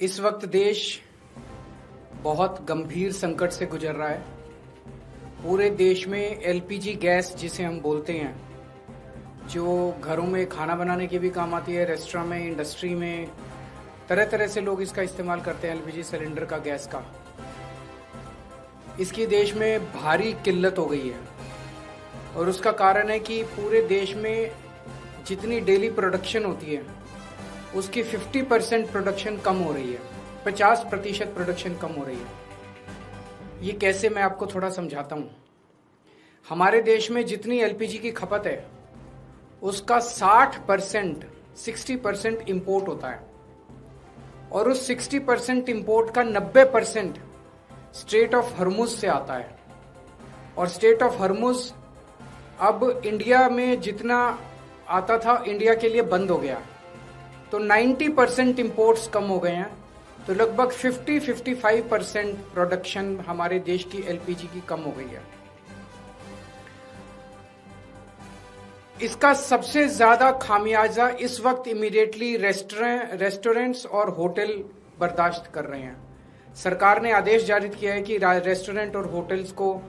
इस वक्त देश बहुत गंभीर संकट से गुजर रहा है। पूरे देश में एलपीजी गैस जिसे हम बोलते हैं, जो घरों में खाना बनाने के भी काम आती है, रेस्टोरेंट में, इंडस्ट्री में, तरह तरह से लोग इसका इस्तेमाल करते हैं। एलपीजी सिलेंडर का, गैस का, इसकी देश में भारी किल्लत हो गई है। और उसका कारण है कि पूरे देश में जितनी डेली प्रोडक्शन होती है उसकी 50% प्रोडक्शन कम हो रही है, 50% प्रोडक्शन कम हो रही है। ये कैसे, मैं आपको थोड़ा समझाता हूँ। हमारे देश में जितनी एलपीजी की खपत है उसका 60% इंपोर्ट होता है, और उस 60% इंपोर्ट का 90% स्ट्रेट ऑफ हॉर्मुज से आता है। और स्ट्रेट ऑफ हॉर्मुज अब इंडिया में जितना आता था, इंडिया के लिए बंद हो गया। तो 90% इंपोर्ट्स कम हो गए हैं। तो लगभग 50-55% प्रोडक्शन हमारे देश की एलपीजी की कम हो गई है। इसका सबसे ज्यादा खामियाजा इस वक्त इमीडिएटली रेस्टोरेंट्स और होटल बर्दाश्त कर रहे हैं। सरकार ने आदेश जारी किया है कि रेस्टोरेंट और होटल्स को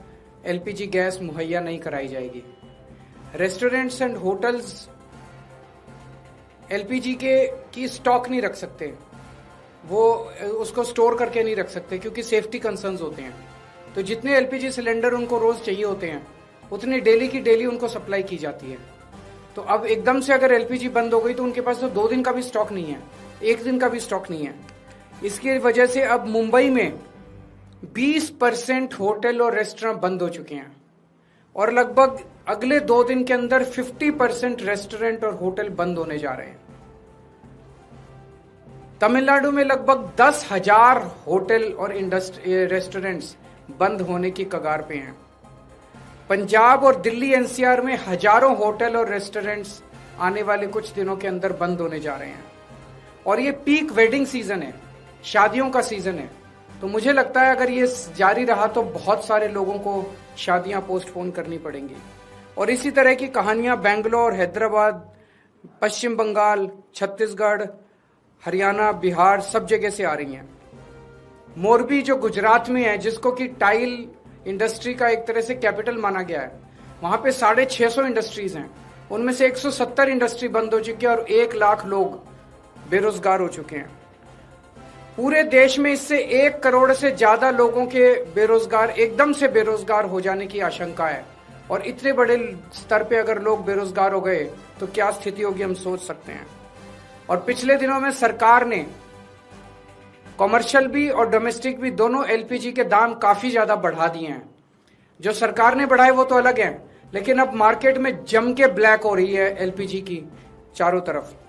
एलपीजी गैस मुहैया नहीं कराई जाएगी। रेस्टोरेंट्स एंड होटल्स एलपीजी की स्टॉक नहीं रख सकते, वो उसको स्टोर करके नहीं रख सकते क्योंकि सेफ्टी कंसर्न्स होते हैं। तो जितने एलपीजी सिलेंडर उनको रोज चाहिए होते हैं उतनी डेली की डेली उनको सप्लाई की जाती है। तो अब एकदम से अगर एलपीजी बंद हो गई तो उनके पास तो 2 दिन का भी स्टॉक नहीं है, 1 दिन का भी स्टॉक नहीं है। इसकी वजह से अब मुंबई में 20% होटल और रेस्टोरेंट बंद हो चुके हैं, और लगभग अगले 2 दिन के अंदर 50% रेस्टोरेंट और होटल बंद होने जा रहे हैं। तमिलनाडु में लगभग 10,000 होटल और रेस्टोरेंट्स बंद होने की कगार पे हैं। पंजाब और दिल्ली एनसीआर में हजारों होटल और रेस्टोरेंट्स आने वाले कुछ दिनों के अंदर बंद होने जा रहे हैं। और ये पीक वेडिंग सीजन है, शादियों का सीजन है। तो मुझे लगता है अगर ये जारी रहा तो बहुत सारे लोगों को शादियां पोस्टपोन करनी पड़ेंगी। और इसी तरह की कहानियां बेंगलोर, हैदराबाद, पश्चिम बंगाल, छत्तीसगढ़, हरियाणा, बिहार, सब जगह से आ रही हैं। मोरबी जो गुजरात में है, जिसको कि टाइल इंडस्ट्री का एक तरह से कैपिटल माना गया है, वहां पे 650 इंडस्ट्रीज हैं। उनमें से 170 इंडस्ट्री बंद हो चुकी है और 1 लाख लोग बेरोजगार हो चुके हैं। पूरे देश में इससे 1 करोड़ से ज्यादा लोगों के एकदम से बेरोजगार हो जाने की आशंका है। और इतने बड़े स्तर पे अगर लोग बेरोजगार हो गए तो क्या स्थिति होगी, हम सोच सकते हैं। और पिछले दिनों में सरकार ने कॉमर्शियल भी और डोमेस्टिक भी दोनों एलपीजी के दाम काफी ज्यादा बढ़ा दिए हैं। जो सरकार ने बढ़ाए वो तो अलग है, लेकिन अब मार्केट में जम के ब्लैक हो रही है एलपीजी की चारों तरफ।